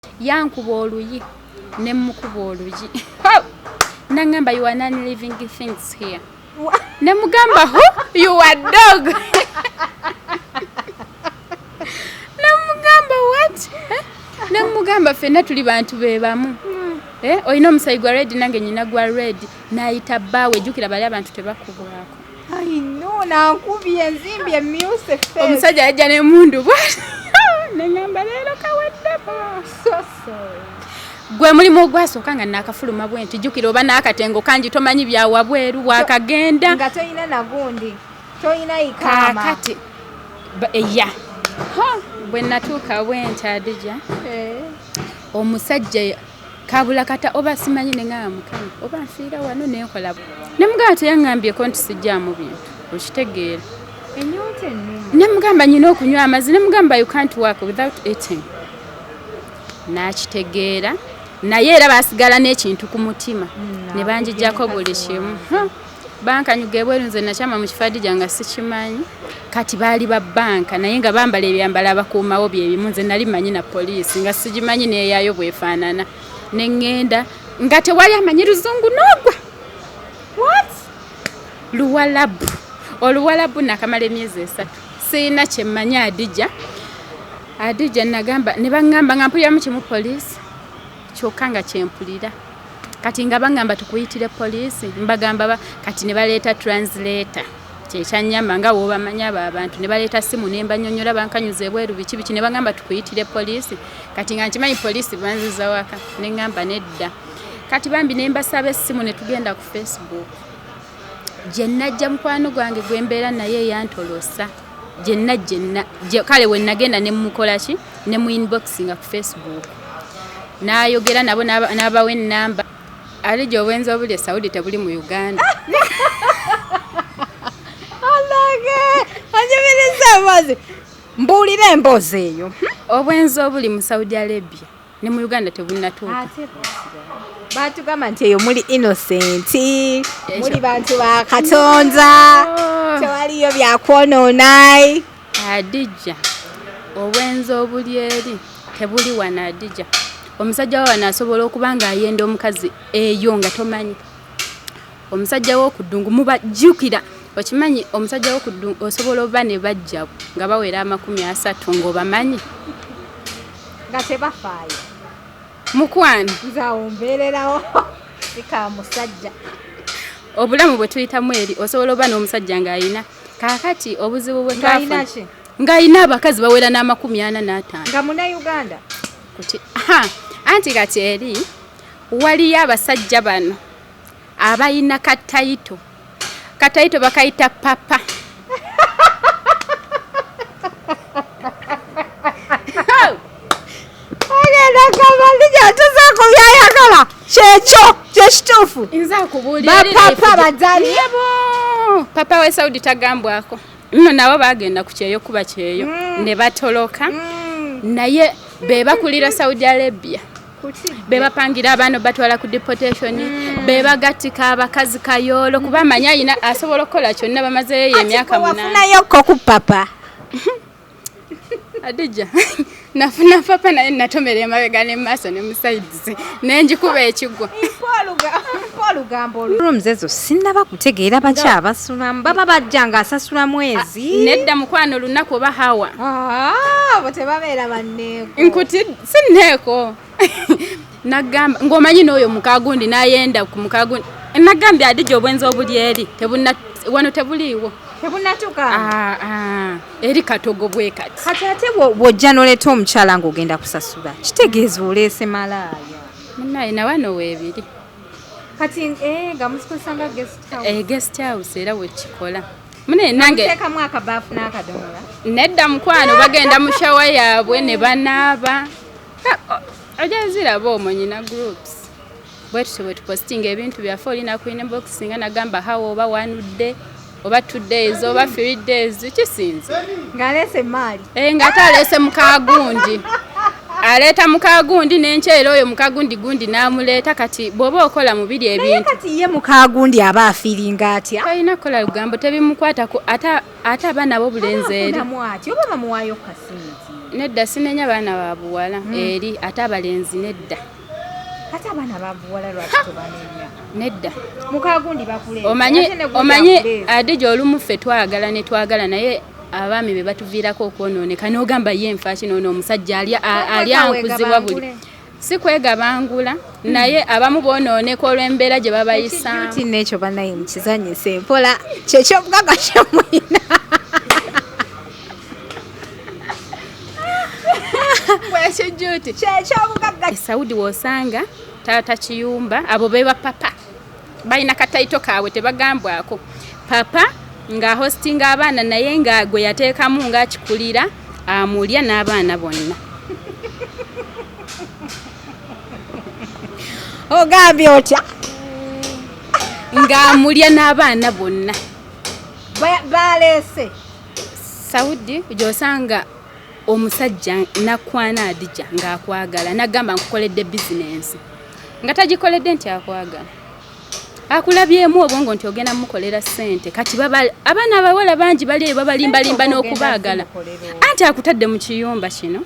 yankuba oluyi ne mukuba oluyi nangamba you are non living things here ne mugamba who you are dog ne mugamba what ne mugamba fena tuli bantu bebamu oyina omusayi gwa red nange nyina gwa red nayita bawe jukira bali abantu tebakubwako I know nankubye enzimbi emyuse face omusajja yajja ne mundu nengamba leero kaweddeko so sorry gwe mulimu ogwasooka nga nakafuluma bwenti jukira oba n'akatengo kangi tomanyi byawa bweru wakagenda nga toyina nagundi toyina ikama kakati eya bwe natuuka bwenti Adija omusajja kabula kata oba simanyi nengamba mukama oba nfiira wano nenkola ne mugamba teyaŋŋambyeko nti sijjaamu bintu okitegeera ennyonta ennuma ne mugamba nyina okunywa amazzi ne mugamba you can't work without eating nakitegeera naye era basigala n'ekintu ku mutima ne banjijjako buli kimu bankanyuga ebweru nze nakyama mu kifo Adija nga sikimanyi kati baali ba banka naye nga bambala ebyambala abakuumawo byebimu nze nali manyi na poliisi nga sigimanyi neeyayo bwefaanana neŋŋenda nga tewali amanyi luzungu n'ogwa what luwalabu oluwalabu nakamala emyezi 3 siina kyemmanyi Adija nagamba ne baŋŋamba nga mpuliramu kimu poliisi kyokka nga kyempulira kati nga baŋŋamba tukuyitire poliisi mbagamba kati ne baleeta translator kyekyanyamba nga woobamanya abo abantu ne baleeta simu ne mbanyonnyola bankanyuza ebweru biki ne baŋŋamba tukuyitire poliisi kati nga nkimanyi poliisi banziza waka ne ŋŋamba nedda kati bambi ne mbasaba essimu ne tugenda ku Facebook gye najja mukwano gwange gwe mbeera naye yantolosa kale we nagenda ne mukola ki ne mu inboxinga ku Facebook n'ayogera nabo n'abawa ennamba Adija obwenzi obuli e Saudi tebuli mu Uganda anyumiriza mbuulira emboozi eyo obwenzi obuli mu Saudi Arabia ne mu Uganda tebunnatuuka batugamba nti eyo muli innocent muli bantu ba Katonda tewaliyo byakwonoonai Adija obwenzi obuli eri tebuli wana Adija omusajja wano asobola okuba nga ayenda omukazi eyo nga tomanyi omusajja w'okuddungu mubajjukira okimanyi omusajja w'okuddungu osobola oba ne bajja nga bawera 30 ng'obamanyi nga tebafaayo mukwano nzaawo mbeererawo sika musajja obulamu bwe tuyitamu eri osobola oba n'omusajja ng'ayina kaakati obuzibu bwe twafuna ng'ayina abakazi bawera 45 nga Munnayuganda anti kati eri waliyo abasajja bano abayina katayito bakayita papa agenda kamalija tuzaako byayagala kyekyo kyekituufu bapapa bazaliyebo papa we Saudi tagambwako nno nabo bagenda ku kyeyo kuba kyeyo ne batoloka naye bebakulira Saudi Arabia bebapangira abaana batwala ku deportation bebagattika abakazi kayoolo kuba manya ayina asobola okukola kyonna bamazeeyo emyaka 8 wafunayo ko ku papa Adija nafuna papa naye natomera emabega ne maaso ne musaidizi nenjikuba ekigwa olugambo rooms ezo sinnaba kutegeera bakyabasulamu baba bajja nga asasula mwezi nedda mukwano lunaku oba hawa bo tebabeera banneeko nkuti sinneeko nagamba ng'omanyi n'oyo mukagundi n'ayenda ku mukagundi nagambye Adija obwenzi obuli eri wano tebuliiwo tebunnatuuka eri katogo bwe kati kati ate bw'ojja n'oleeta omukyala ng'ogenda kusasula kitegeeza oleese malaaya munnaye na wano weebiri kati nga musikozesanga guest house era wekikola mune nange teekamu akabaafu n'akadomola nedda mukwano bagenda mu shawa yaabwe ne banaaba ojja ziraba omwo nyina groups bwetuso bwe tupostinga ebintu byaffe olina ku inbox nga nagamba hawa oba 1 day oba 2 days oba 3 days kisinze ng'aleese maali ng'ate aleese mukagundi aleeta mukagundi n'enkyera oyo mukagundi gundi n'amuleeta kati bw'oba okola mu biri ebintu kati ye mukagundi aba afiiringa atya talina kukola lugambo tebimukwatako ate abaana b'obulenzi eri oba bamuwaayo kasinzi nedda sinenya baana ba buwala eri ate abalenzi nedda ate abaana ba buwala lwaki tobanenya nedda mukagundi bakule omanyi Adija olumu ffe twagala ne twagala naye abaami be batuviirako okwonooneka n'ogamba ye nfa kino n'omusajja ali ankuzibwa buli si kwegabangula naye abamu boonooneka olw'embeera gye babayisaamu ti n'ekyo banaye mukizanyisa empola kyekyobugaga kyemulina bwekijjuti kyekyobugaga Saudi wosanga taata kiyumba abo be bapapa balina katayito kaabwe tebagambwako papa nga hostinga abaana naye nga gwe yateekamu ng'akikulira amulya n'abaana bonna ogambye otya ng'amulya n'abaana bonna baleese Saudi gy'osanga omusajja nakwana Adija ng'akwagala nagamba nkukoledde bizinensi nga tagikoledde nti akwagala akulabyemu obwongo nti ogenda mukolera ssente kati abaana abawala bangi bali babalimbalimba n'okubaagala anti akutadde mu kiyumba kino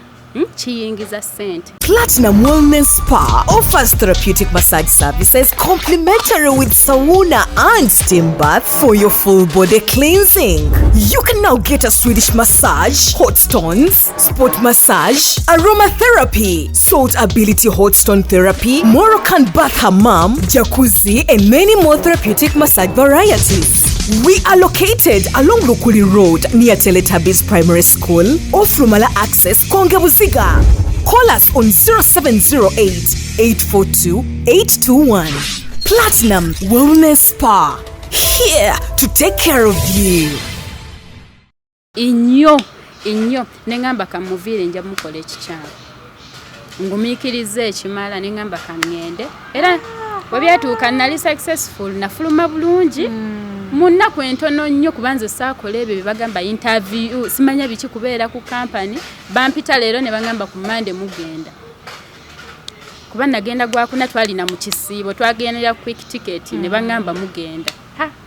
kiyingiza ssente. Platinum Wellness Spa offers therapeutic massage services complimentary with sauna and steam bath for your full body cleansing. You can now get a Swedish massage, hot stones, sport massage, aromatherapy, salt ability hot stone therapy, Moroccan bath hammam, jacuzzi, and many more therapeutic massage varieties. We are located along Lukuli Road near Teletubbies Primary School, off Rumala Access, Kongebuziga. Call us on 0708 842 821. Platinum Wellness Spa, here to take care of you. Inyo nengamba kamuviire nja mukola ekikyamu ngumiikiriza ekimala nengamba kangende era webyatuuka nali successful nafuluma bulungi munnaku entono nnyo kubanza saakola ebyo bagamba interview simanya biki kubeera ku company bampita leero ne bagamba ku Monday mugenda kuba nagenda gwakuna twalina mu kisiibo twagendera quick ticket ne bagamba mugenda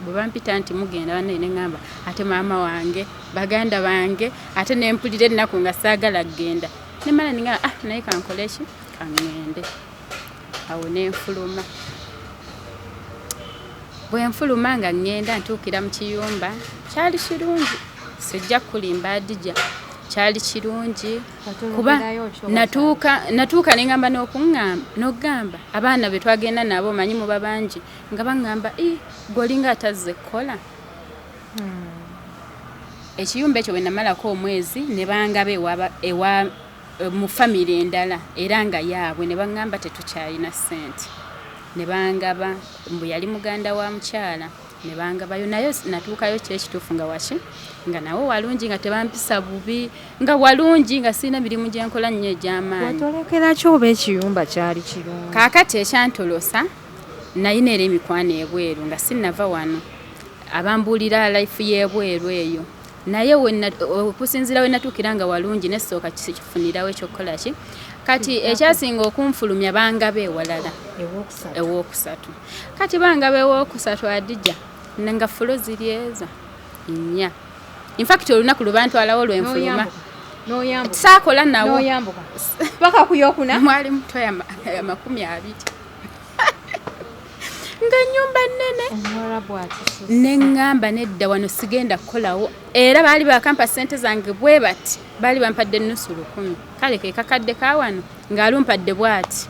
bwe bampita nti mugenda banne ne ngamba ate maama wange baganda bange ate ne mpulira ennaku nga saagala genda ne mala ninga naye kankola eki kangende awo ne nfuluma bwe nfuluma nga ngenda ntuukira mu kiyumba kyali kirungi sijja kulimba Adija kyali kirungi kuba natuuka nengamba n'okugamba abaana be twagenda nabo manyi muba bangi nga bangamba golinga atazze kola ekiyumba ekyo bwe namalako omwezi ne bangaba ewa mu family endala era nga yaabwe ne bangamba tetukyalina ssente ne bangaba mbu yali muganda wa mukyala ne bangabayo nayo natuukayo kyekituufu nga waki nga nawo walungi nga tebampisa bubi nga walungi nga sina mirimu gyenkola nnyo egy'amaanyi watolekera ki oba ekiyumba kyali kirungi kaakati ekyantolosa nayina era emikwano ebweru nga sinava wano abambuulira life y'ebweru eyo naye okusinzira we natuukira nga walungi nesooka kifunirawo ekyokukola ki kati ekyasinga okunfulumya bangaba ewalala ewookusatu kati bangaba ewookusatu Adija nga fulo ziri ezo nnya infact olunaku lwebantwalawo lwenfuluma saakola nawo paka kuyokuna mwali muto ya 20 nga nyumba nene nengamba nedda wano sigenda kukolawo era baali bakampa ssente zange bwe bati baali bampadde nusu 10 kale ke kakadde ka wano ng'alumpadde bwati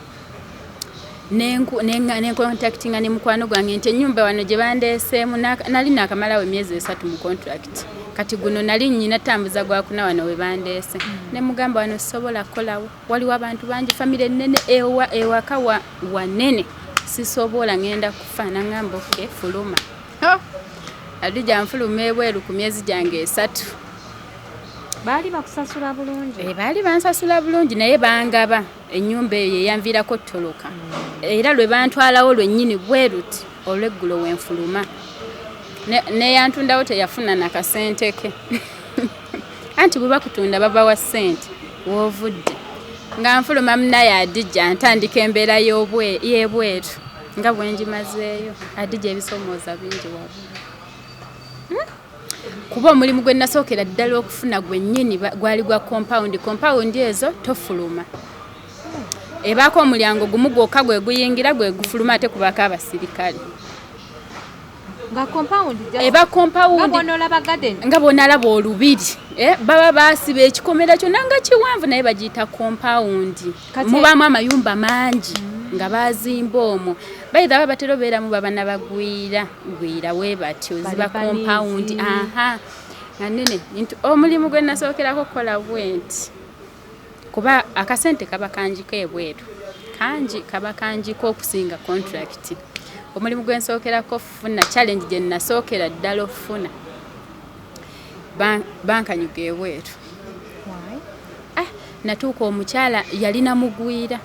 nencontactinga ne mukwano gwange nti ennyumba wano gye bandeeseemu nali naakamalawo emyezi 3 mu contract kati guno nali nnyina tambuza gwakuna wano we bandeese ne mugamba wano sobola kukolawo waliwo abantu bangi famire nnene ewaka wanene sisobola ngenda kufaana ngamba oke fuluma Adija nfuluma ebweru ku myezi gyange 3 baali bakusasula bulungi baali bansasula bulungi naye bangaba ennyumba eyo eyanviirako ttoloka era lwe bantwalawo lwennyini bweruti olweggulo wenfuluma neyantundawo teyafuna nakasente ke anti bwe bakutunda babawa ssente woovudde nga nfuluma munaye Adija ntandika embeera y'ebweru nga bwenjimazeeyo Adija ebisomooza bingi wabula kuba omulimu gwe nasookera ddala okufuna gwennyini gwali gwa compound ezo tofuluma ebaako omulyango gumu gwokka gwe guyingira gwe gufuluma ate kubaako abasirikale nga compound eba compound nga bonalaba olubiri baba basiba ekikomera kyonna nga kiwanvu naye bagiyita compound mubaamu amayumba mangi nga bazimba omwo bayitha babatera obeeramu baba nabagwira we batyo ziba compound anene omulimu gwe nasookerako kukola bwenti kuba akasente kaba kanjiko ebweru kaba kanjiko okusinga contract omulimu gwe nsookerako ofuna challenge gye nasookera ddala ofuna bankanyuga ebweru natuuka omukyala yalina mugwira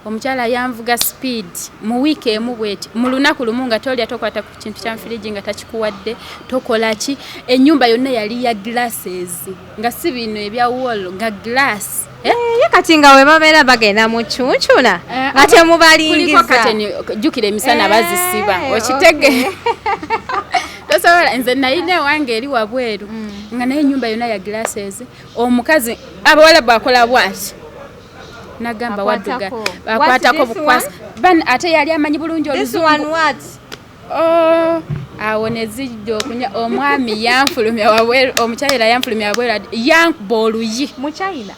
omukyala yanvuga speed mu wiiki emu bweti mu lunaku lumu nga tolya tokwata ku kintu kya firiji nga takikuwadde tokola ki ennyumba yonna yali ya glasses nga si bino ebya wall nga glass kati nga we babeera bagenda mu ccuncuna nga temubalingiza jjukira emisana bazisiba okitege tosobola nze nalina ewange eri wabweru nga naye ennyumba yonna ya glasses omukazi abawala bwakola bwati nagamba wadduga bakwatako bukwasi ate yali amanyi bulungi oluzungu awo ne zijja okunya omwami yanfulumya wabweru omukyayira yanfulumya wabweru yankuba oluyi mukyayina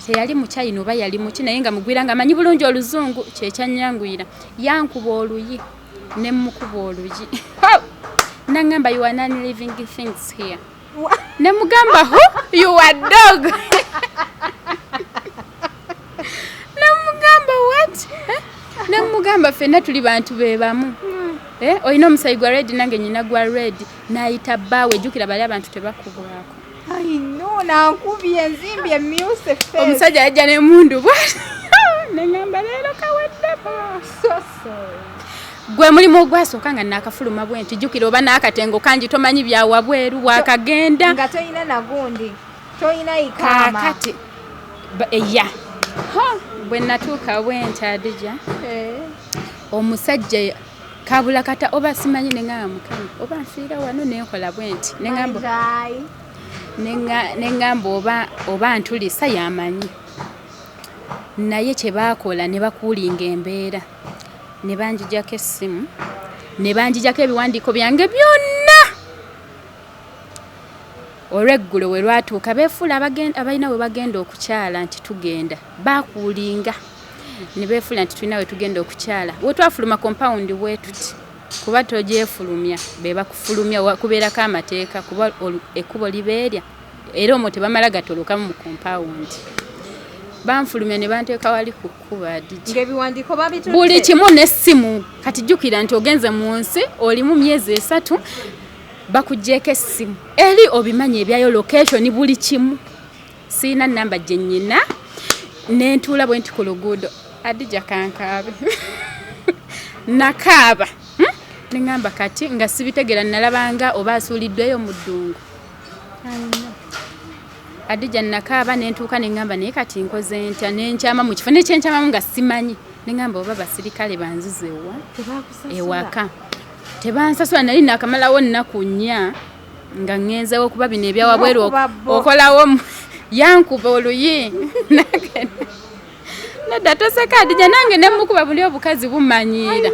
teyali mukyayina oba yali muki naye nga mugwira nga amanyi bulungi oluzungu kyekyanyangwira yankuba oluyi ne mukuba oluyi nagamba you are non living things here ne mugamba who you are dog nemugamba fenna tuli bantu bebamu olina omusayi gwa red nange nyina gwa red nayita bbaawe jjukira bali abantu tebakubwako nankubye enzimbi emyuse omusajja yajja nemundu neŋamba leero kaweddeko gwe mulimu ogwasooka nga nakafuluma bwenti jjukira oba n'akatengo kangi tomanyi byawabweru wakagenda nga toyina nagundi toyina ikama kakati bwe natuuka bwenti Adija omusajja kabula kata oba simanyi neŋŋamba mukama oba nfiira wano nenkola bwenti neŋŋamba oba ntulisa yamanyi naye kye baakola ne bakuulinga embeera ne banjijako essimu ne banjijako ebiwandiiko byange byonna olweggulo we lwatuuka beefuula abalina we bagenda okukyala nti tugenda baakuulinga ne beefuula nti tulina we tugenda okukyala we twafuluma compound wetuti kuba togyefulumya be bakufulumya kubeerako amateeka kuba ekkubo libeerya era omwo tebamala gatolokamu mu compound banfulumya ne banteeka wali ku kkuba ng'ebiwandiiko babitutte buli kimu n'essimu kati jjukira nti ogenze mu nsi olimu myezi 3 bakugjeeko essimu eri obimanyi ebyayo location buli kimu siina namba gye nnyina nentuula bwe nti ku luguudo Adija kankaabe nakaaba neŋŋamba kati nga sibitegera nalabanga oba asuuliddweyo mu ddungu Adija nakaaba nentuuka neŋŋamba naye kati nkoze ntya nenkyama mu kifo nekyenkyamamu nga simanyi neŋŋamba oba basirikale banzize ewaka tebansasula nali nakamalawo nnaku nnya nga ŋŋenzewo okuba bino ebyawabweru okolawo yankuba oluyi nedda toseka Adija nange nemukuba buli obukazi bumanyiira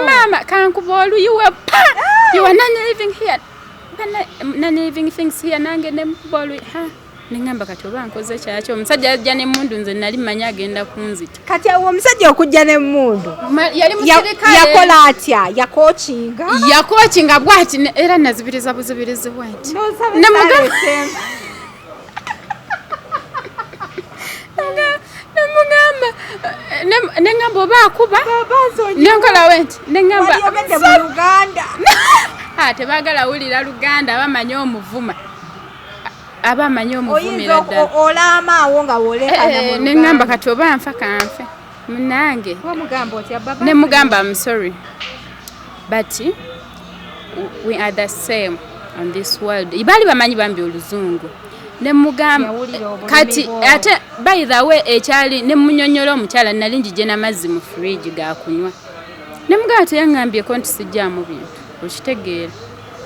mama kankuba oluyi wepa you are not living here not living things here nange nemukuba oluyi neŋŋamba kati oba nkoze kyakyo omusajja ajja n'emmundu nze nali mmanyi agenda kunzita kati awo omusajja okujja n'emmundu yali musirikale yakola atya yakookinga bwati era nazibiriza buzibirizi bwati neŋŋamba oba akuba nenkola wenti neŋŋamba tebaagala wulira Luganda abamanyi omuvuma abamanyi omuvumira ddala olaamaawo nga woolekana neŋŋamba kati oba nfa kanfe munange nemugamba I'm sorry but we are the same on this world baali bamanyi bambi oluzungu nemugamba kati ate by the way ekyali nemunyonyola omukyala nali njije n'amazzi mu fridge gakunywa nemugamba teyaŋŋambyeko nti sijjaamu bintu okitegeera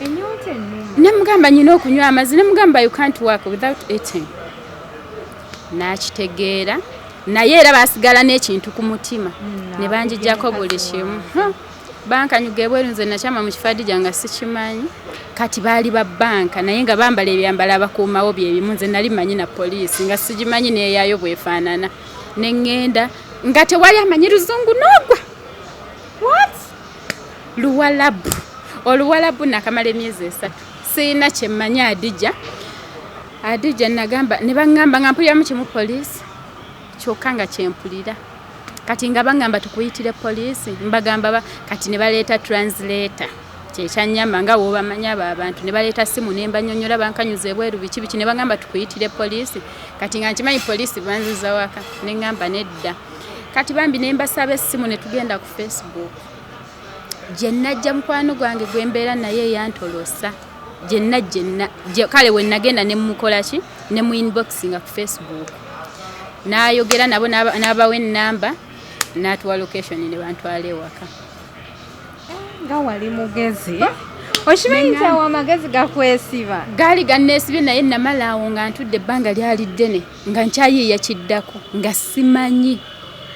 ennyonta ennuma Nemugamba nyina okunywa amazzi, nemugamba you can't work without eating. Nakitegeera naye era basigala n'ekintu ku mutima ne banjijjako buli kimu. Bankanyuga ebweru nze nakyama mu Kifadija nga sikimanyi. Kati baali ba banka naye nga bambala ebyambalo abakuumawo byebimu, nze nali manyi na poliisi nga sigimanyi neeyayo bwefaanana. Ne ŋŋenda nga tewali amanyi Luzungu n'ogwa. What? Luwalabu. Oluwalabu nakamala emyezi 3. Siina kye mmanyi Adija nagamba ne baŋŋamba nga mpuliramu kimu poliisi kyokka nga kyempulira. Kati nga baŋŋamba tukuyitire poliisi mbagamba kati ne baleeta translator kyekyanyamba nga woobamanya abo abantu ne baleeta simu ne mbanyonnyola bankanyuza ebweru biki ne baŋŋamba tukuyitire poliisi. Kati nga nkimanyi poliisi banziza waka ne ŋŋamba nedda. Kati bambi ne mbasaba essimu ne tugenda ku Facebook. Gye najja mukwano gwange gwe mbeera naye yantolosa. Jenna kale we nagenda ne mukola ki ne mu inboxinga ku Facebook. N'ayogera nabo n'abawa ennamba n'atuwa location ne bantwala ewaka. Nga wali mugezi. Okimanyi nti awo amagezi gakwesiba. Gaali ganneesibye naye namala awo nga ntudde ebbanga lyali ddene nga nkyayiiya kiddako nga simanyi.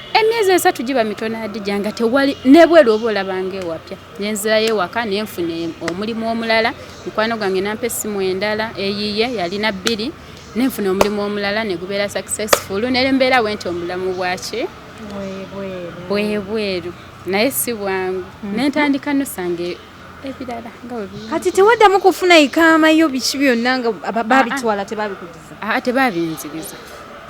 Emyezi 3 giba mitono Adija nga tewali nebweru oba olabanga ewapya. Nenzirayo ewaka ne nfuna omulimu omulala. Mukwano gwange nampa essimu endala eyiye yalina 2 ne nfuna omulimu omulala ne gubeera successful. Ne mbeera wenti omulamu bwaki bweru naye si bwangu. Ne ntandika nosanga ebirala nga webi. Kati tewaddamu kufuna ikaama yo biki byonna nga babitwala tebabikudiza. Tebabinziriza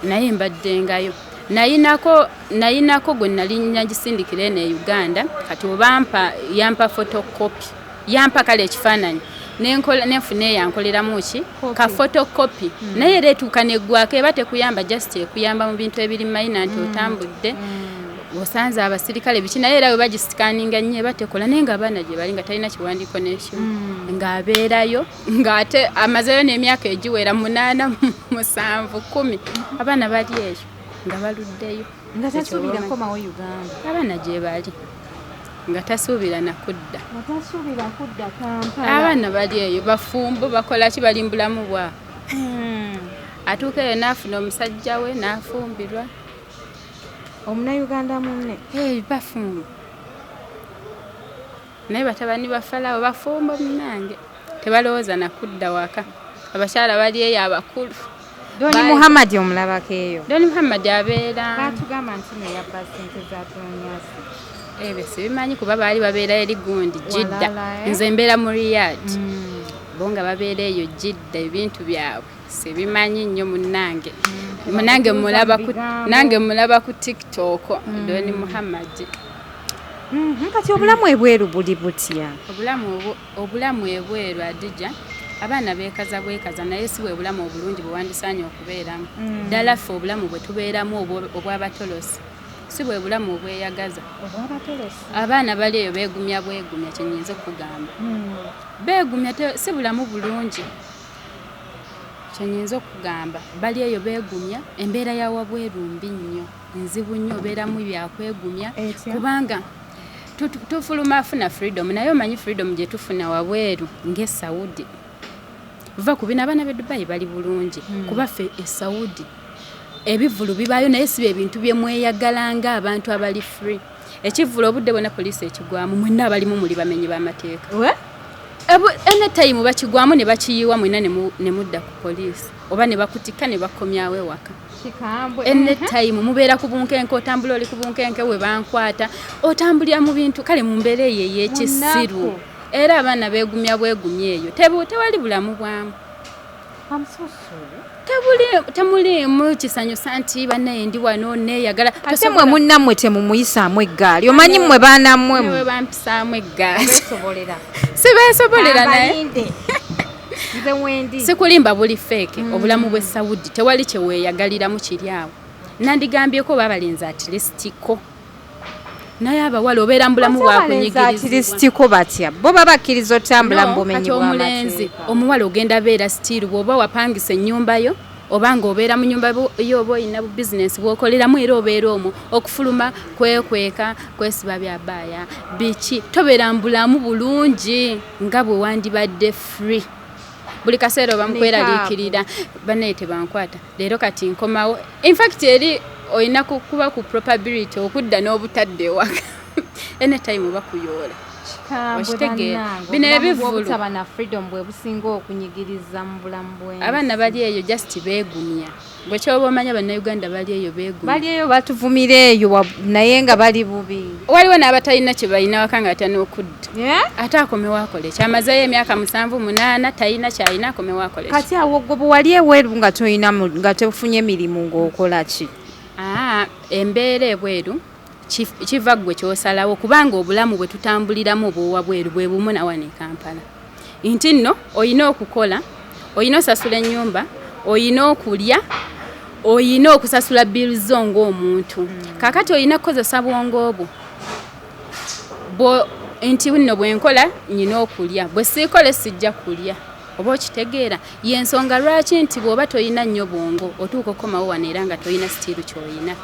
naye mbaddengayo. Nayinako gwe nali nagisindikira eno e Uganda kati yampa photocopy yampa kale ekifaananyi nenfuna eyankoleramu ki ka photocopy naye era etuuka neggwako eba tekuyamba just ekuyamba mu bintu ebiri mayina nti otambudde osanze abasirikale biki naye era we bagisikaninga nnyo eba tekola naye nga abaana gye bali nga talina kiwandiiko n'ekimu ng'abeerayo ng'ate amazeyo n'emyaka egiwera 8, 7, 10 abaana bali eyo nga baluddeyo nga tasuubira komawo Uganda. Abaana gye bali nga tasuubira nakudda. Kampala. Abaana bali eyo bafumbo bakola ki bali mbulamu bwa. Atuuka eyo n'afuna omusajja we n'afumbirwa. Omuna-Uganda munne. Bafumbo. Naye batabani ba Falawo bafumbo munnange. Tebalowooza nakudda waka. Abakyala bali eyo abakulu. Doni Muhammad omulabako eyo. Doni Muhammad abeera. Batugamba nti ne yabba ssente za Tonyasi. Sibimanyi kuba baali babeera eri gundi Jidda. Nze mbeera mu Riyadh. Bonga babeera eyo Jidda ebintu byabwe. Sibimanyi nnyo munnange. Nange mulaba ku TikTok Doni Muhammad. Kati obulamu ebweru buli butya? Obulamu ebweru Adija. Abaana beekaza bwekaza naye si bwe bulamu obulungi bwe wandisaanye okubeeramu. Ddala ffe obulamu bwe tubeeramu obw'abatolosi si bwe bulamu obweyagaza. Abaana bali eyo beegumya kye nnyinza okugamba. Beegumya si bulamu bulungi kye nnyinza okugamba. Bali eyo beegumya embeera ya wabweru mbi nnyo nzibu nnyo obeeramu byakwegumya kubanga tufuluma afuna freedom naye omanyi freedom gye tufuna wabweru ng'e Saudi. Va kubina abaana be Dubai bali bulungi kuba ffe e Saudi ebivulu bibayo naye si ebintu bye mweyagalanga abantu abali free. Ekivulu obudde bwonna poliisi ekigwamu mwenna abalimu muli bamenyi b'amateeka. Anytime bakigwamu ne bakiyiwa mwenna ne mudda ku poliisi oba ne bakutika ne bakomyawo ewaka. Anytime mubeera ku bunkenke otambula oli ku bunkenke we bankwata otambulira mu bintu kale mu mbeera eyo ey'ekisiru. Era abaana beegumya bwegumya eyo tewali bulamu bwamu. Temulimu kisanyusa nti bannaye ndi wano neeyagala. Ate mwe munnammwe temumuyisaamu eggaali omanyi mmwe baana mmwe mwe bampisaamu eggaali sibeesobolera naye nze wendi sikulimba buli feeke obulamu bw'e Saudi tewali kye weeyagaliramu kiri awo. Nandigambyeko babalinze atilistiko naye abawala obeera mbulamu bwakunyigirizibwa batya bo babakkiriza otambula mu bumenyi bw'amateeka. Omuwala ogenda beera still bw'oba wapangisa ennyumba yo oba ng'obeera mu nyumba yo oba olina business bw'okoleramu era obeera omwo okufuluma kwekweka kwesiba byabaaya biki tobeera mbulamu bulungi nga bwe wandibadde free buli kaseera bamukweraliikirira bannaye tebankwata leero kati nkomawo in fact eri olina kuba ku probability okudda n'obutadde ewaka anytime bakuyoola bino ebivulu na freedom bwe businga okunyigiriza mu bulamu bwensi abaana bali eyo just beegumya bwe kyoba omanya bannayuganda bali eyo beegumya bali eyo batuvumira eyo naye nga bali bubi waliwo n'abatalina kye balina waka nga atya n'okudda ate akomewo akola kyamazeeyo emyaka 7-8 talina kyalina akomewo akola kati awo gwe bwali ebweru nga tefunye mirimu ng'okola ki embeera ebweru kiva gwe kyosalawo kubanga obulamu bwe tutambuliramu obwowa bweru bwe bumu nawa ne Kampala nti nno olina okukola olina osasula ennyumba olina okulya olina okusasula bilizo ng'omuntu kakati olina kukozesa bwongo obwo nti nno bwenkola nyina okulya bwe siikole sijja kulya oba okitegeera yensonga lwaki nti bw'oba tolina nnyo bwongo otuuka okomawo wano era nga tolina sitiiru kyolina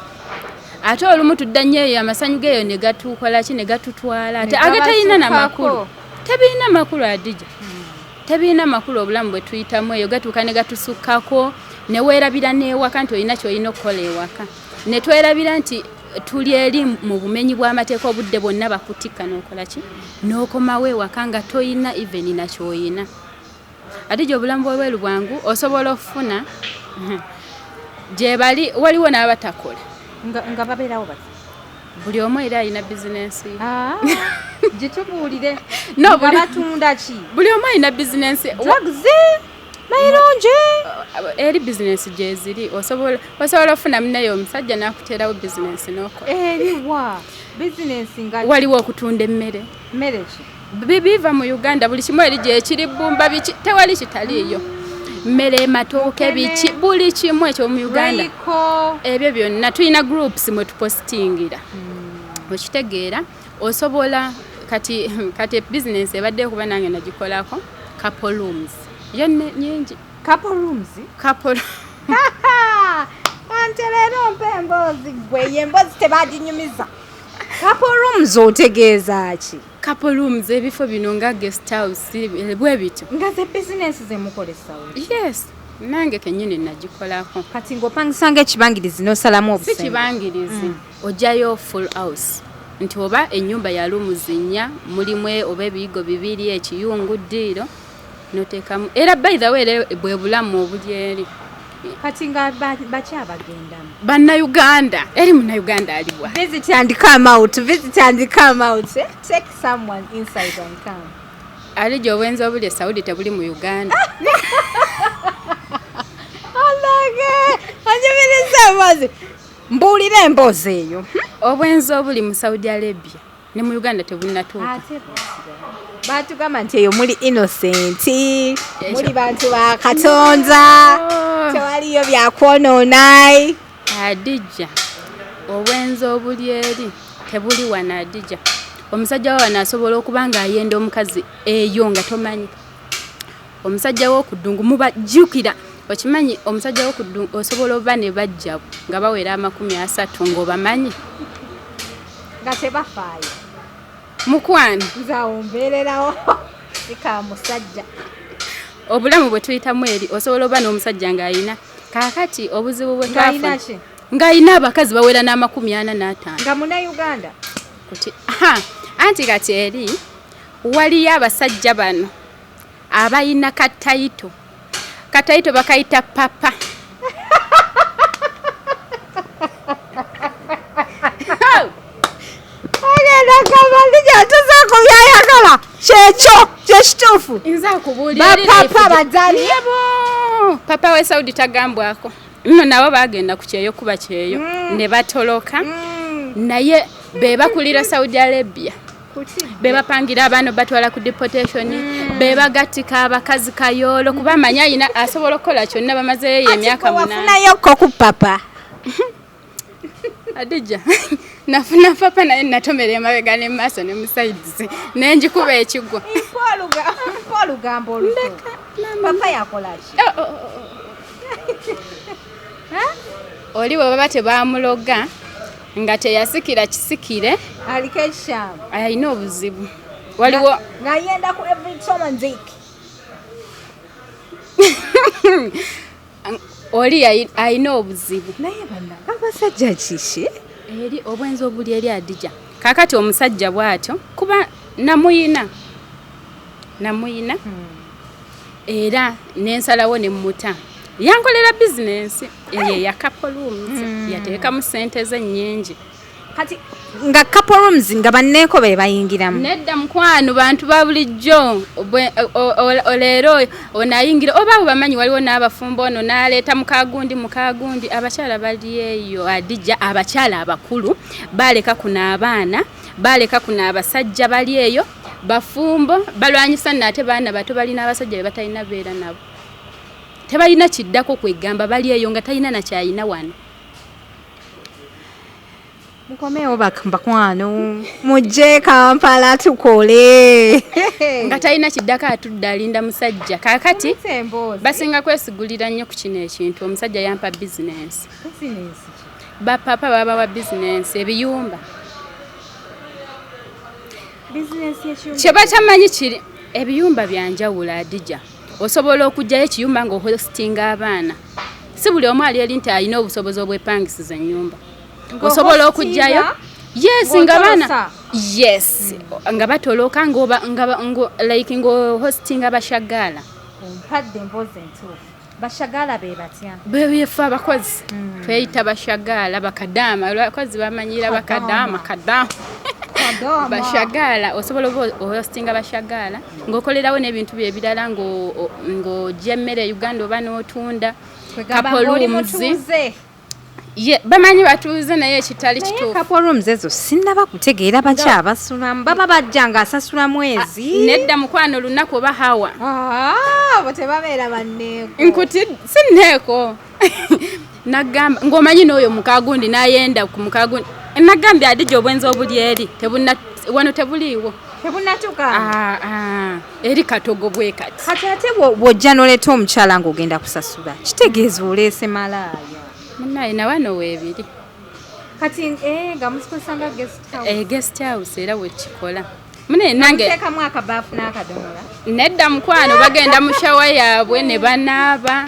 ate olumu tudda nnyo eyo amasanyu geeyo ne gatukola ki ne gatutwala ate agetalina namakulu tebiina makulu Adija tebiina makulu obulamu bwe tuyitamu eyo gatuuka ne gatusukkako ne weerabira n'ewaka nti olina kyolina okukola ewaka ne twerabira nti tuli eri mu bumenyi bw'amateeka obudde bwonna bakutikka n'okola ki n'okomawo ewaka nga toyina even nakyoyina Adija obulamu bw'ebweru bwangu osobola okufuna gye bali waliwo n'abatakola nga babeerawo bati buli omu era alina bizinensi gitubuulire nga batunda ki buli omu alina bizinensi drugs mayirungi eri bizinensi gyeziri osobola okufuna munaye omusajja n'akuteerawo bizinensi n'okola eriwa bizinensi nga waliwo okutunda emmere ki biva mu Uganda buli kimu eri gyekiri bbumba biki tewali kitaliiyo mmere matooke biki buli kimu ekyo mu Uganda ebyo byonna tulina groups mwe tupostingira okitegeera osobola kati business ebadde kuba nange nagikolako couple rooms yo nyingi couple antelero mpembozi gwe yembozi tebaginyumiza couple rooms otegeeza ki couple rooms ebifo bino nga guest house bwe bityo nga ze business zemukolesawo yes nange kenyini nagikolako kati ng'opangisanga ekibangirizi n'osalamu obusenge si kibangirizi ojjayo full house nti oba ennyumba ya rooms 4 mulimu oba ebiyigo 2 ekiyungu ddiiro noteekamu era by the way bwe bulamu obuli eri kati nga bakyabagendamu bannayuganda eri munnayuganda aliwa visit and come out take someone inside and come ali obwenzi obuli Saudi tebuli mu Uganda anyumiriza amazi mbuulira emboozi eyo obwenzi obuli mu Saudi Arabia ne mu Uganda tebulinatuuka batugamba nti eyo muli innocent muli bantu ba Katonda tewaliyo byakwonoona Adija obwenzi obuli eri tebuli wana Adija omusajja wa wana asobola okuba nga ayenda omukazi eyo nga tomanyi omusajja w'okudungu mubajjukira okimanyi omusajja w'okudungu osobola oba ne bajja nga bawera 30 ng'obamanyi nga tebafaayo mukwano nzaawo mbeererawo ika musajja obulamu bwe tuyitamu eri osobola oba n'omusajja ng'ayina kaakati obuzibu bwe twafuna ng'ayina abakazi bawera n'45 nga munnayuganda kuti anti kati eri waliyo abasajja bano abayina katayito bakayita papa agenda kamalija tuzaako byayagala kyekyo kyekituufu bapapa bazali papa we Saudi tagambwako nno nabo bagenda ku kyeyo kuba kyeyo ne batoloka naye be bakulira Saudi Arabia be bapangira abaana batwala ku deportation be bagatika abakazi kayoolo kuba manya ayina asobola okukola kyonna bamazeeyo emyaka 8 wafunayo ko ku papa Adija nafuna papa naye natomera emabega ne maaso ne musaidizi nenjikuba ekigwo mpolugambo oluto papa yakola ki oli bwe baba tebamuloga nga teyasikira kisikire aliko ekishamu ayina obuzibu waliwo ng'ayenda ku every Tom and Dick oli ayina obuzibu naye banna abasajja kiki eri obwenzi obuli eri Adija kakati omusajja bw'atyo kuba namuyina era nensalawo ne muta yankolera bizinensi eyo ya couple rooms yateekamu ssente ze nnyingi kati nga couple rooms nga banneeko be bayingiramu nedda mukwano bantu ba bulijjo oleero onayingira oba bamanyi waliwo n'abafumbo ono n'aleeta mukagundi abakyala bali eyo Adija abakyala abakulu baleka kuno abaana baleka kuno abasajja bali eyo bafumbo balwanyisa nate baana bato balina abasajja bebatalina beera nabo tebalina kiddako kwegamba bali eyo nga talina nakyayina wano mukomeewo bakwano mujje Kampala tukole nga talina kiddako atudde alinda musajja kakati basinga kwesigulira nnyo ku kino ekintu omusajja yampa bizinensi bapapa babawa bizinensi ebiyumba kyebatamanyi kiri ebiyumba byanjawulo Adija osobola okujjayo ekiyumba ng'ohostinga abaana si buli omu ali eri nti alina obusobozi obwepangisiza ennyumba osobola okujjayo nga baana nga batoloka like ng'ohostinga bashagaala mpadde mpozi entuufu bashagaala be batya bebyefe abakozi tweyita bashagaala bakadaama abakozi bamanyira bakadaama bashagaala osobola ohostinga bashagaala ng'okolerawo n'ebintu bye ebirala ng'ojja emmere Uganda oba n'otunda kapolumuzi bamanyi batuuze naye ekitali kituufu couple rooms ezo sinnaba kutegeera baki abasulamu baba bajja ng'asasula mwezi nedda mukwano lunaku oba hawa bo tebabeera banneeko nkuti sinneeko nagamba ng'omanyi n'oyo mukagundi n'ayenda ku mukagundi nagambye Adija obwenzi obuli eri wano tebuliiwo tebunatuka eri katogo bwe kati ate bw'ojja n'oleeta omukyala ng'ogenda kusasula kitegeeza oleese malaaya munaye nawano weebiri kati nga musikozesanga guest house era wekikola munaye nange teekamu akabaafu n'akadomola nedda mukwano bagenda mu shawa yaabwe ne banaaba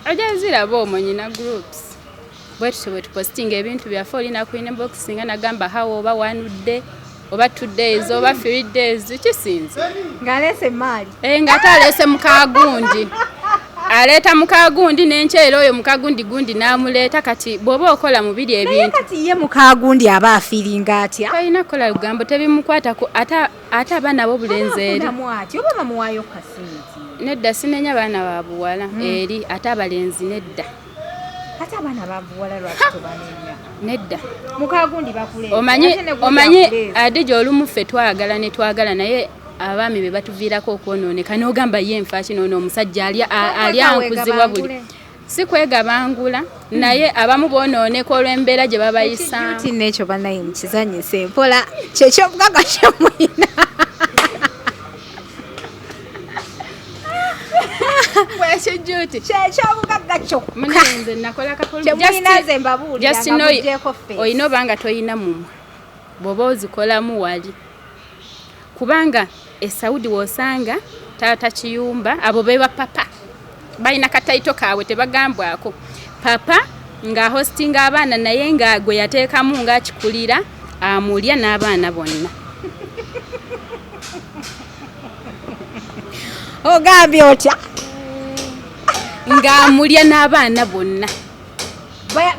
ojja ziraba omwo nyina groups bwetutyo bwe tupostinga ebintu byaffe olina queen box nga nagamba hawa oba 1 day oba 2 days oba 3 days kisinze ng'aleese emaali ng'ate aleese mukagundi aleeta mukagundi n'enkyera oyo mukagundi gundi n'amuleeta kati bw'oba okola mu biri ebintu kati ye mukagundi aba afiiringa atya talina kukola lugambo tebimukwatako ate abaana b'obulenzi eri oba bamuwaayo kasente nedda sinenya baana ba buwala eri ate abalenzi nedda ate abaana babuwala lwaki tobanenya nedda mukagundi bakuleeta omanyi Adija olumu ffe twagala naye abaami be batuviirako okwonooneka n'ogamba ye nfa kino omusajja alyankuzibwa buli si kwegabangula naye abamu boonooneka olw'embeera gye babayisaamu ti n'ekyo bannaye mukizanyisa empola kyekyobugaga kyemulina bwekijuti kyekyobugaga kyokka munenze nakola kyemulinaze mbabuulira nga mugjeeko fe olina oba nga toyina mumwe bw'oba ozikolamu wali kubanga esaudi wosanga tata kiyumba abo beba papa balina kataito kaabwe tebagambwako papa nga hostinga abaana naye nga gwe yateekamu ng'akikulira amulya n'abaana bonna ogambye otya ng'amulya n'abaana bonna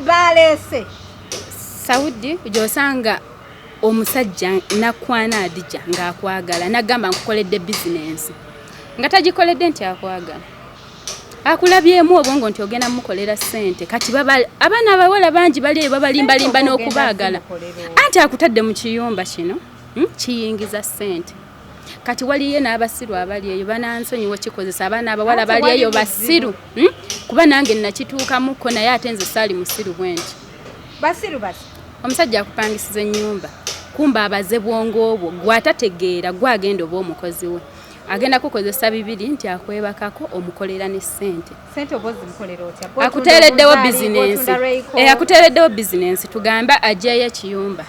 baleese saudi gyosanga omusajja nakwana Adija ng'akwagala nagamba nkukoledde bizinensi nga tagikoledde nti akwagala akulabyemu obwongo nti ogenda mukolera ssente kati abaana abawala bangi bali babalimbalimba n'okubaagala anti akutadde mu kiyumba kino kiyingiza ssente kati waliyo n'abasiru abali eyo banansonyiwa kikozesa abaana abawala bali eyo basiru kuba nange nakituukamuko naye ate nze saali musiru bwenti basiru basi omusajja akupangisiza ennyumba kumba abaze bwongo obwo gwatategeera gwagenda oba omukozi we agenda kukozesa bibiri nti akwebakako omukolera ne ssente akuteereddewo bizinensi tugamba ajjayo ekiyumba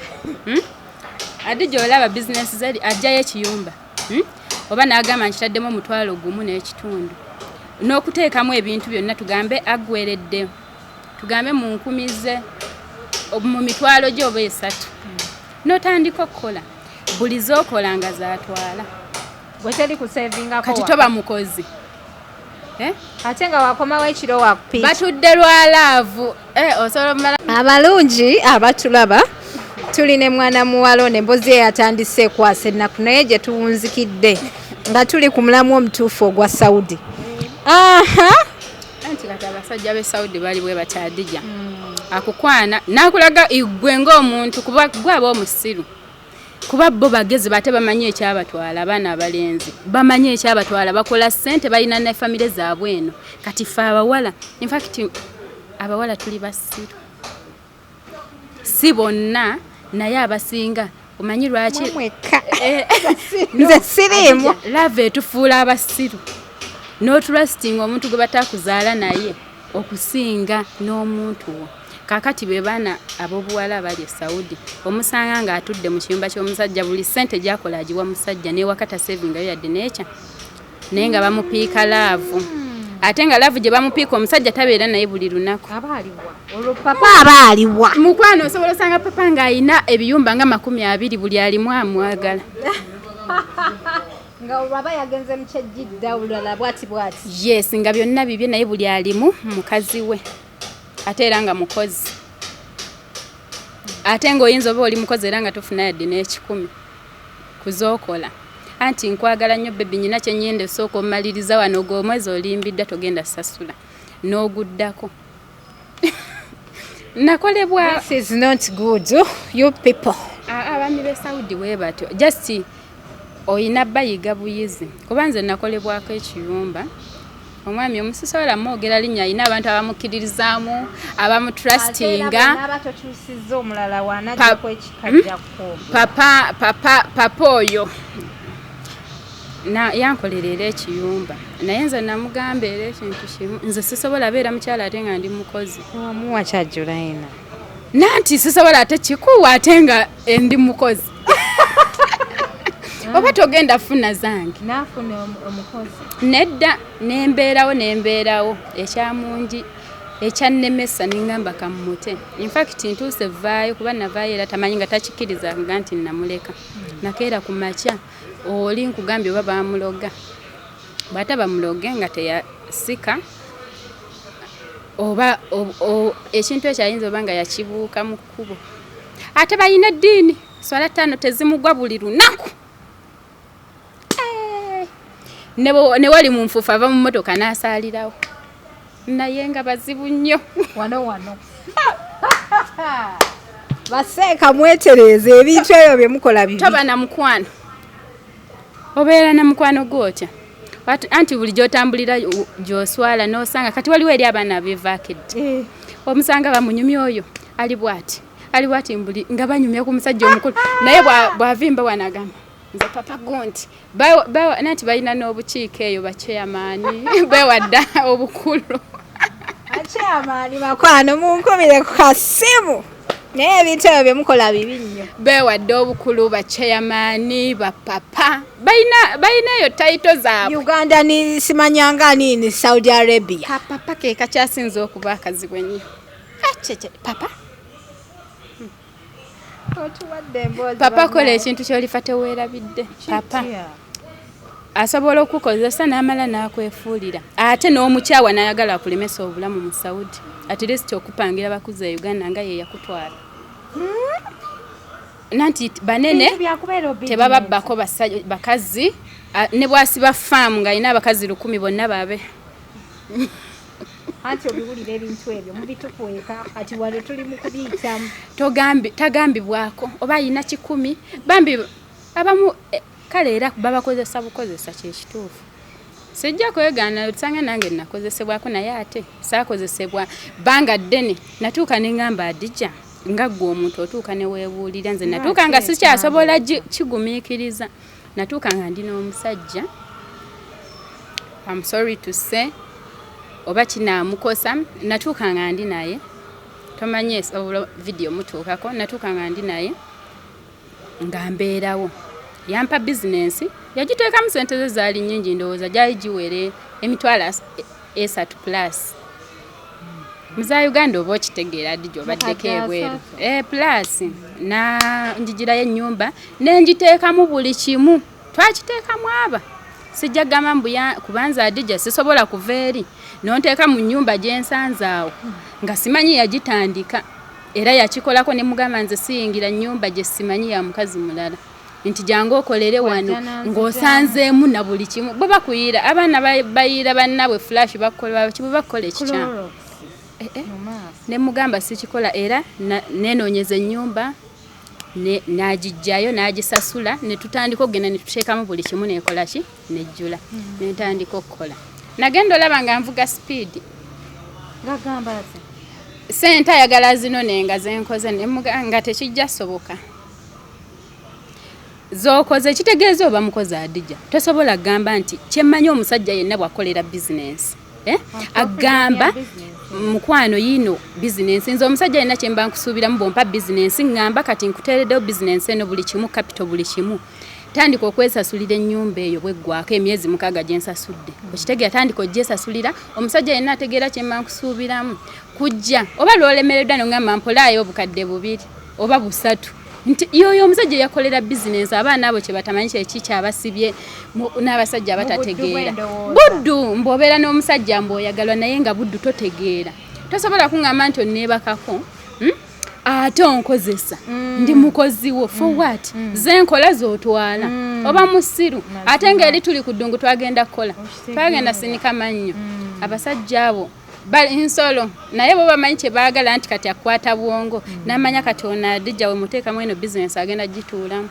Adija olaba bizinensi zali ajjayo ekiyumba oba n'agamba nkitaddemu 1.5 n'ekitundu n'okuteekamu ebintu byonna tugambe aggweredde tugambe mu nkumi ze mu mitwalo gye oba 3 n'otandika okukola buli z'okola nga zaatwala bwe teri kusevingako kati toba mukozi ate nga wakomawo ekiro wakupiiki batudde lwa laavu osobola abalungi abatulaba tuli ne mwana muwala ono emboozi ye yatandise ekwasa ennaku naye gye tuwunzikidde nga tuli ku mulamu omutuufu ogwa Saudi. anti kati abasajja b'e Saudi bali bwe bakyadija akukwana nakulaga igwe ng'omuntu kuba gwe aba omusiru kuba bo bagezi bate bamanyi ekyabatwala abaana abalenzi bamanyi ekyabatwala bakola ssente balina ne famire zaabwe eno kati fe abawala in fact abawala tuli basiru si bonna naye abasinga omanyi lwaki nze siriimu lave etufuula abasiru n'otrustinga omuntu gwe batakuzaala naye okusinga n'omuntu wo kakati be baana ab'obuwala abali e Saudi omusanga ng'atudde mu kiyumba ky'omusajja buli ssente gy'akola agiwa musajja n'ewakata savingayo yadde n'ekya naye nga bamupiika laavu ate nga laavu gye bamupiika omusajja tabeera naye buli lunaku olwo papa aba aliwa mukwano osobola osanga papa ng'ayina ebiyumba nga 20 buli alimu amwagala nga olwo aba yagenze mu kyejjidda olulala bwati yes nga byonna bibye naye buli alimu mukazi we ate era nga mukozi ate ng'oyinza oba oli mukozi era nga tofuna yadde n'ekikumi kuzookola anti nkwagala nnyo bebi nyina kyenyenda esooka omaliriza wano gw'omwezi olimbidda togenda sasula n'oguddako nakolebwa this is not good you people abaami b'e Saudi bwe batyo just oyina bayiga buyizi kuba nze nakolebwako ekiyumba omwami omusisobola mwogera linnya ayina abantu abamukkiririzaamu abamutrustinga abatotuusizza omulala wanajjako ekikajjako papa oyo yankolera era ekiyumba naye nze namugamba era ekintu kimu nze sisobola beera mukyala ate nga ndi mukozi omuwa kyajjula yena nanti sisobola ate kikuwa ate nga ndi mukozi oba togenda funa zange naafuna omukozi nedda nembeerawo ekyamungi ekyannemesa nengamba kammute in fact ntuuse vaayo kuba navaayo era tamanyi nga takikirizanga nti namuleka nakeera ku makya oli nkugambye oba bamuloga bw'ate bamuloge nga teyasika oba ekintu ekyo ayinza oba nga yakibuuka mu kkubo ate balina eddiini swala 5 tezimugwa buli lunaku ne wali mu nfuufu ava mu mmotoka n'asaalirawo naye nga bazibu nnyo wano baseeka mwetereeza ebintu ebyo bye mukola bibi toba na mukwano obeera na mukwano gwotya anti buli gy'otambulira gy'oswala n'osanga kati waliwo eri abaana abeevaakedde omusanga bamunyumya oyo ali bwati mbuli nga banyumya ku musajja omukulu naye bw'avimba wanagamba nze papa gonti nanti balina n'obukiiko eyo bakyeyamaani bewadda obukulu akyamaani makwano munkumire ku kasimu naye ebintu ebyo bye mukola bibi nnyo bewadde obukulu bakyeyamaani bapapa balina eyo tayito zaabwe Uganda ni simanyanga nini Saudi Arabia kapapa ke kakyasinza okuba akazibu ennyo papa papa kola ekintu kyolifa teweerabidde papa asobola okukozesa n'amala n'akwefuulira ate n'omukyawa n'ayagala akulemesa obulamu mu Saudi at least okupangira bakuza Uganda nga ye yakutwala nanti banene tebababbako bakazi ne bwasiba faamu ng'alina abakazi 10 bonna babe anti obiwulira ebintu ebyo mubitukweka ati wale tuli mu kubiyitamu tagambibwako oba alina 10 bambi abamu kale era babakozesa bukozesa kyekituufu sijja kwegaana tusanga nange nakozesebwako naye ate saakozesebwa banga ddene natuuka n'engamba adija nga ggwe omuntu otuuka ne weebuulira nze natuuka nga sikyasobola kigumiikiriza natuuka nga ndi n'omusajja I'm sorry to say oba kinaamukosa natuuka nga ndi naye tomanye video mutuukako natuuka nga ndi naye nga mbeerawo yampa bizinensi yagiteekamu sente ze zaali nnyingi ndowooza gyali giwere emitwalo E3+ muza Uganda oba okitegeera Adija obaddeko ebweru plus na njigirayo ennyumba nenjiteekamu buli kimu twakiteekamu aba sijja gamba mbuya kubanza Adija sisobola kuva eri nonteeka mu nnyumba gyensanze awo nga simanyi yagitandika era yakikolako ne mugamba nze siyingira nnyumba gye simanyi ya mukazi mulala nti jangu okolere wano ng'osanzeemu na buli kimu bwe bakuyira abaana bayiira bannabwe flash bakola ekikyamu ne mugamba sikikola era nenoonyeza ennyumba n'agijjayo n'agisasula ne tutandika okugenda ne tuteekamu buli kimu nekola ki nejjula netandika okukola nagenda olaba nga nvuga speed sente ayagala zino nenga zenkoze nga tekijja soboka zokoze kitegeeza oba mukozi Adija tosobola kugamba nti kyemmanyi omusajja yenna bwakolera bizinensi agamba mukwano yino bizinensi nze omusajja yenna kyemba nkusuubiramu bompa bizinensi ngamba kati nkuteereddewo bizinensi eno buli kimu capital buli kimu tandika okwesasulira ennyumba eyo bweggwako emyezi 6 gyensasudde okitegeera tandika ogyesasulira omusajja yenna ategeera kyemba nkusuubiramu kujja oba lwolemereddwa nongamba mpolaayo obukadde 2 oba 3 nti yoyo omusajja yakolera bizinensi abaana abo kye batamanyi kyeki kyabasibye n'abasajja abatategeera buddu mbobeera n'omusajja mb'oyagalwa naye nga buddu totegeera tosobola kuŋŋamba nti onneebakako ate onkozesa ndi mukozi wo for what zenkola z'otwala oba musiru ate ng'eri tuli ku ddungu twagenda kukola twagenda sinika mannyo abasajja abo nsolo naye bo bamanyi kye baagala nti kati akwata bwongo n'amanya kati ono Adija we muteekamu eno bizinensi agenda gituulamu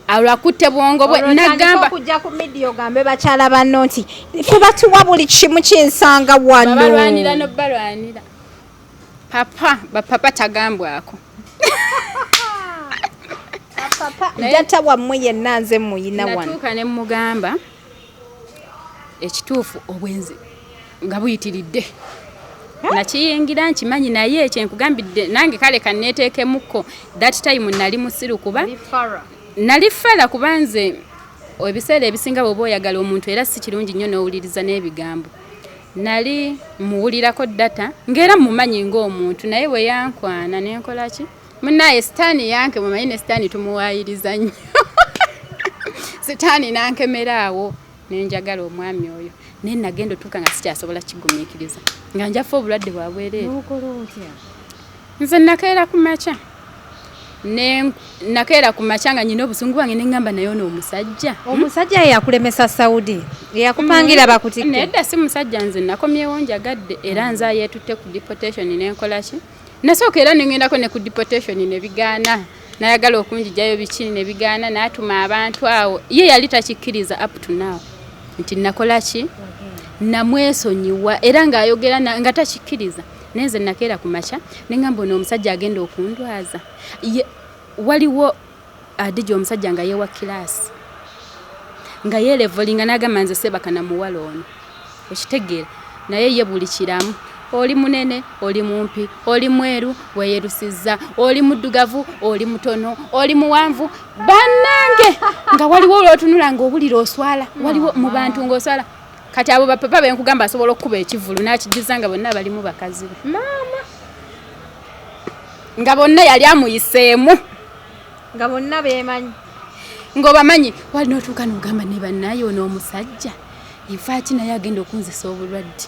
alwakutte bwongo bwe nagamba okujja ku midiya ogambe bakyala banno nti fe batuwa buli kimu kinsanga wano balwanira nobalwanira bapapa tagambwako jata wammwe yenna nze muyina wano natuuka ne mugamba ekituufu obwenzi nga buyitiridde nakiyingira nkimanyi naye ekyenkugambidde nange kale kanneeteekemuko that time nali musiru kuba nali fala kubanze ebiseera ebisinga bw'oba oyagala omuntu era si kirungi nnyo n'owuliriza n'ebigambo nali muwulirako data ng'era mumanyi ng'omuntu naye bwe yankwana nenkola ki munnaye sitaani yanke mumanyi ne sitaani tumuwaayiriza nnyo sitaani nankemeraawo nenjagala omwami oyo naye nagenda otuuka nga sikyasobola kigumiikiriza nga njafa obulwadde bwa bwereere nze nakeera ku makya nakeera ku makya nga nyina obusungu bwange neŋŋamba naye n'omusajja omusajja yakulemesa Saudi yakupangira bakutikke nedda si musajja nze nakomyewo njagadde era nze yeetutte ku deportation nenkola ki nasooka era neŋŋendako ne ku deportation ne bigaana nayagala okunjijjayo bikini ne bigaana n'atuma abantu awo ye yali takikkiriza up to now nti nakola ki namwesonyiwa era ng'ayogera nga takikkiriza nenze nakeera ku makya neŋŋamba ono omusajja agenda okundwaza waliwo Adija omusajja nga yewa kilasi nga yeelevolinga n'agamba nze sebaka na muwala ono okitegeera naye ye buli kiramu oli munene oli mumpi oli mweru weyerusiza oli muddugavu oli mutono oli muwanvu bannange nga waliwo olwotunula ng'owulira oswala waliwo mu bantu ng'oswala kati abo bapapa benkugamba asobola okukuba ekivulu n'akijjiza nga bonna balimu bakazi be maama nga bonna yali amuyiseemu nga bonna beemanyi ng'obamanyi wali n'otuuka n'ogamba ne bannaye ono omusajja infaaki naye agenda okunzisa obulwadde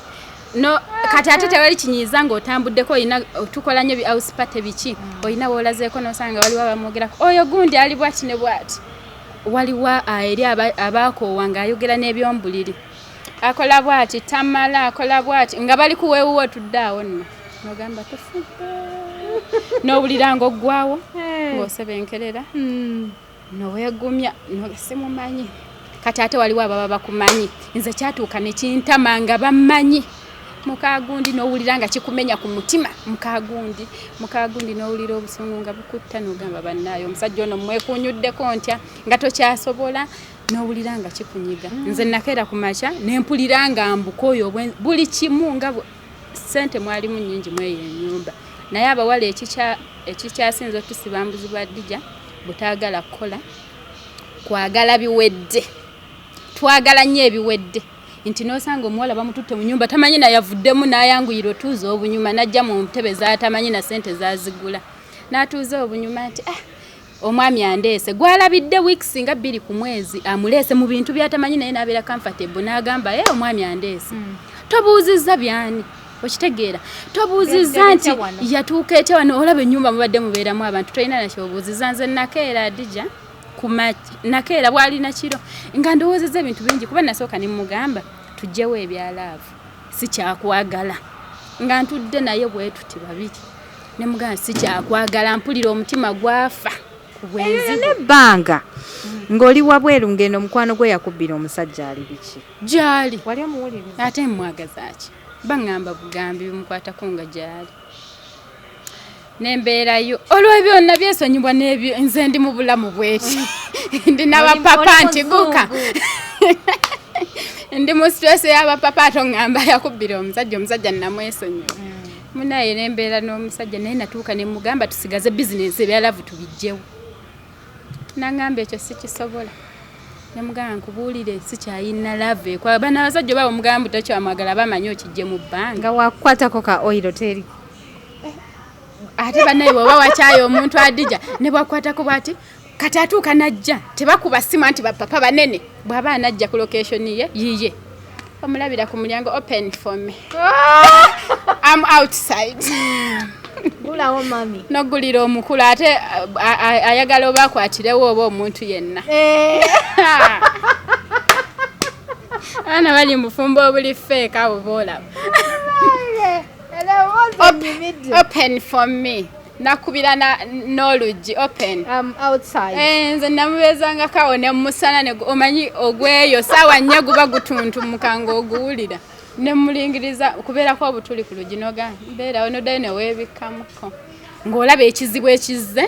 no kati ate tewali kinyiiza ng'otambuddeko olina tukola nnyo house party biki olina woolazeeko n'osanga waliwo abamwogerako oyo gundi ali bwati ne bwati waliwo eri abaakoowa ng'ayogera n'ebyombuliri akola bwati tamala akola bwati nga bali kuweewuwo tudde awo nno nogamba tufudde n'owulira ng'oggwawo ng'osebenkerera noweegumya simumanyi kati ate waliwo ababa bakumanyi nze kyatuuka ne kintama nga bammanyi mukagundi n'owulira nga kikumenya ku mutima mukagundi n'owulira obusungu nga bukutta n'ogamba bannaayo omusajja ono mwekunyuddeko ntya nga tokyasobola n'owulira nga kikunyiga nze nakeera ku makya n'empulira nga mbuka oyo buli kimu nga ssente mwalimu nnyingi mu eyo ennyumba naye abawala ekikyasinze otusiba mbuzi bwa Adija butaagala kukola kwagala biwedde twagala nnyo ebiwedde nti nosanga omuwala bamututte mu nyumba tamanyi na yavuddemu n'ayanguyira otuuza obunyuma najja mu ntebe zatamanyi na sente zazigula n'atuuza obunyuma nti omwami andeese gwalabidde weeks nga 2 ku mwezi amuleese mu bintu byatamanyi naye n'abeera comfortable n'agamba omwami andeese tobuuzizza byani okitegeera tobuuzizza nti yatuuka etya wano olaba ennyumba mubadde mubeeramu abantu tolina nakyobuuzizza nze nakeera Adija nakeera bwalina kiro nga ndowoozezza ebintu bingi kuba nasooka ne mugamba tujjewo ebyalaavu si kyakwagala nga ntudde naye bwe tuti babiri ne mugamba si kyakwagala mpulira omutima gwafa ku bwenzi n'ebbanga ng'oli wabweru ngendo mukwano gwe yakubbira omusajja ali biki gyali wali omuwuliriza ate mwagazaaki baŋŋamba bugambi bimukwatako nga gyali nembeerayo olwo byonna byesonyiwa n'ebyo nze ndi mu bulamu bweki ndi n'abapapa ntiguka ndi mu stress y'abapapa atoŋŋamba yakubbira omusajja namwesonyiwa munaye nembeera n'omusajja naye natuuka ne mugamba tusigaze bizinensi ebyalavu tubijjewo naŋŋamba ekyo sikisobola ne mugamba nkubuulire sikyayina lave kwa bana abasajja babo mugamba takyamwagala bamanyi okijje mu bbanga nga wakukwatako ka oil teri ate banaye bwoba wakyayo omuntu Adija ne bwakwatako bwati kati atuuka najja tebakuba sima nti bapapa banene bw'aba anajja ku location ye yiye omulabira ku mulyango open for me I'm outside gulawo mami nogulira omukulu ate ayagala obakwatirewo oba omuntu yenna ana bali mufumbo obuli fake abo boolaba open for me nakubira n'oluggi open outside nze namubeezanga kawo ne musana omanyi ogweyo saawa nnyo guba gutuntumuka ng'oguwulira ne mulingiriza kubeerako obutuli ku luggi noga mbeerawo noddayo ne weebikkamuko ng'olaba ekizibu ekizze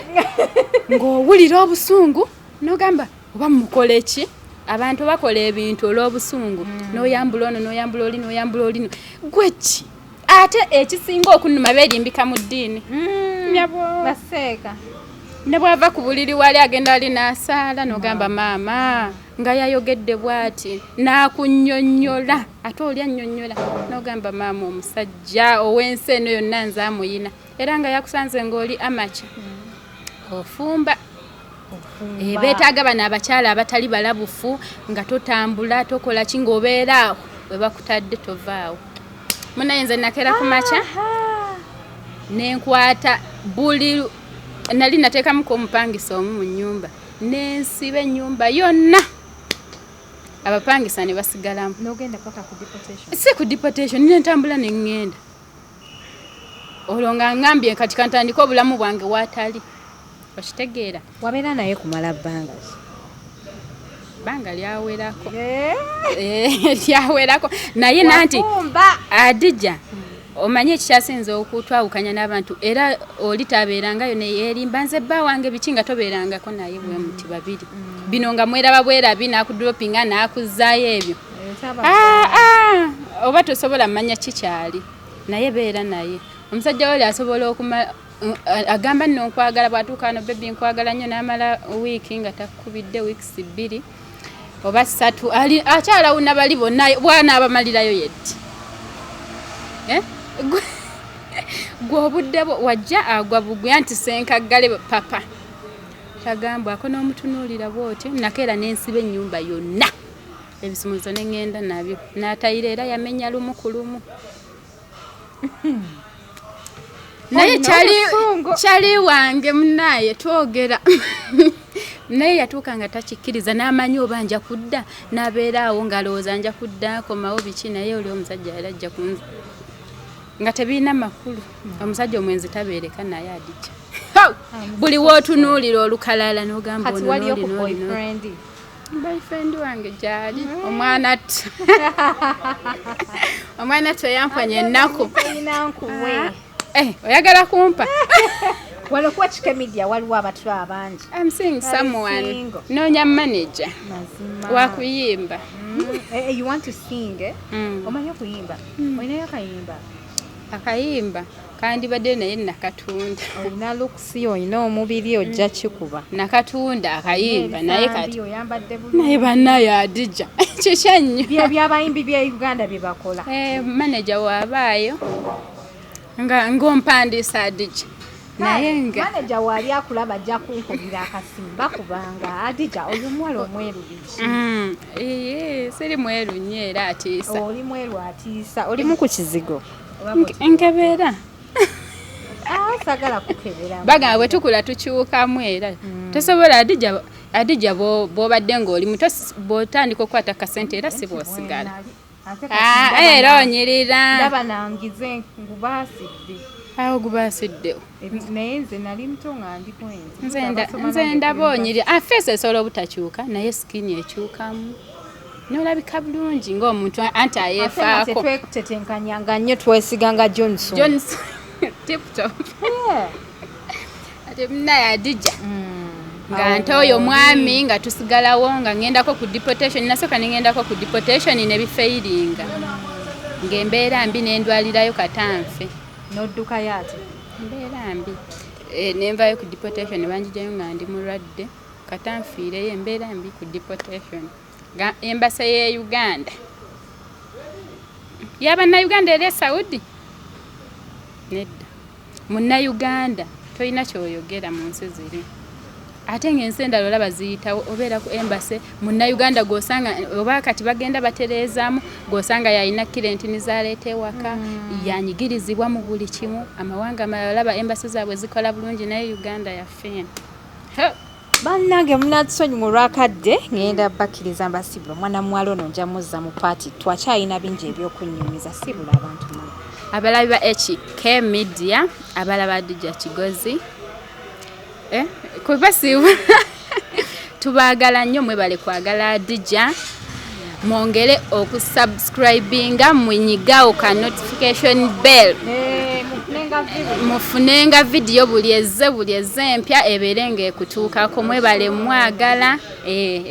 ng'owulira obusungu n'ogamba oba mukola eki abantu bakola ebintu olw'obusungu n'oyambula ono n'oyambula oli n'oyambula olino gweki ate ekisinga okunnuma beerimbika mu ddiini baseeka ne bwava ku buliri wali agenda wali n'asaala n'ogamba maama nga yayogedde bw'ati n'akunnyonnyola ate oli annyonnyola n'ogamba maama omusajja ow'ensi eno yonna nze amuyina era nga yakusanze ng'oli amaca ofumba beetaaga bano abakyala abatali balabufu nga totambula tokola ki ng'obeera awo bwe bakutadde tovaawo munaye nze nakeera ku maca nenkwata buli nali nateekamuko omupangisa omu mu nnyumba nensiba ennyumba yonna abapangisa ne basigalamu n'ogenda paka ku deportation si ku deportation nentambula neŋŋenda olwo nga ŋŋambye kati kantandika obulamu bwange waatali okitegeera wabeera naye kumala bbanga lyawerako lyawerako naye nanti Adija omanyi ekikyasinza okutwawukanya n'abantu era oli tabeerangayo neyeerimba nze bba wange biki nga tobeerangako naye bwe muti babiri bino nga mweraba bwerabi n'akudropinga n'akuzaayo ebyo oba tosobola mmanya kikyali naye beera naye omusajja woli asobola agamba nno nkwagala bwatuuka wano bebi nkwagala nnyo n'amala wiiki nga takubidde weeks 2 oba 3 akyalawuna bali bonna bwana abamalirayo yeddi gwe obudde wajja agwa bugwe nti senkaggale papa tagambwako n'omutunuulira bwotyo nakeera n'ensiba ennyumba yonna ebisumuzo neŋŋenda nabyo n'atayira era yamenya lumu ku lumu naye kyali wange munaye twogera naye yatuuka nga takikkiriza n'amanyi oba nja kudda n'abeeraawo ng'alowooza nja kudda komawo biki naye oli omusajja era ajja kunza nga tebiina makulu omusajja omwenzi tabeereka naye Adija buli wootunuulira olukalala n'ogamba boyfriend wange gyali omwana tweyampanya ennaku oyagala kumpa wano kuwa Chike Media waliwo abatu abangi I'm seeing someone noonya manager wakuyimba you want to sing omanyi okuyimba olinayo akayimba kandibadde naye nakatunda. Olina lukusi olina omubiri ojja kikuba. Nakatunda akayimba naye kati oyambadde bulungi. naye bannayo Adija kyekyanyo. By'abayimbi bya Uganda bye bakola. Manager waabaayo ng'ompandiisa Adija. Naye nga manager wali akulaba ajja kunkubira akasimba kubanga Adija oyo muwala omweru biki. Siri mweru nnyo era atiisa. Oli mweru atiisa. Olimu ku kizigo? Nkebera. Sagala kukebera. Bagamba bwe tukula tukyukamu era. Tosobola Adija bw'obadde ng'oli muto bw'otandika okukwata kasente era si bw'osigala. Era onyirira. Ndaba nangize ngubaasidde. Awo gubaasiddewo. Naye nze nali muto nga ndi bwenzi. Nze ndaba onyirira. Feesi esobola obutakyuka naye sikini ekyukamu. N'olabika bulungi ng'omuntu anti ayeefaako. Tetenkanyanga nnyo twesiganga Johnson. Tip-top. Ate munnaye Adija. Nga nte oyo mwami nga tusigalawo nga ngendako ku deportation. Nasooka ne ngendako ku deportation ne bifeyiringa. Ng'embeera mbi n'endwalirayo katanfe. N'oddukayo ate? Embeera mbi. Nenvayo ku deportation ne banjijayo nga ndi mulwadde. Katanfiireyo embeera mbi ku deportation. Embasa ye Uganda. Y'Abannayuganda eri e Saudi? Nedda. Munnayuganda tolina kyoyogera mu nsi ziri. Ate ng'ensi endala olaba ziyitawo obeera ku embase munnayuganda gw'osanga oba kati bagenda batereezaamu gw'osanga yalina kirentini zaleeta ewaka yanyigirizibwa mu buli kimu. Amawanga amalala olaba embase zaabwe zikola bulungi naye Uganda yafeena. Bannange munatusonyiwa olwakadde ngenda bakkiriza mbasibula mwana muwala ono nja muzza mu paati twakyalina bingi ebyokunnyumiza sibula abantu mu abalabi ba HK Media abalaba Adija Kigozi kubasibula tubaagala nnyo mwebale kwagala Adija mwongere okusubscribinga munyigawo ka notification bell mufunenga video buli eze empya eberenga ekutuukako mwebale mwagala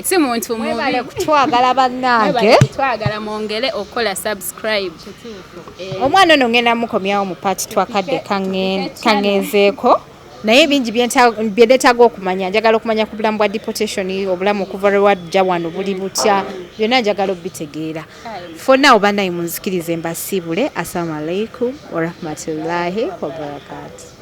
si muntu mubi mwebale kutwagala bannange twagala mwongere okola subscribe. Omwana ono ngenda mukomyawo mu paati twakadde kangenzeeko naye bingi byenetaaga okumanya. Njagala okumanya ku bulamu bwa deportation obulamu okuva lwajja wano buli butya byonna njagala obitegeera. Fonna oba naye munzikirize mbasiibule. Assalamu alaikum warahmatullahi wabarakatuh.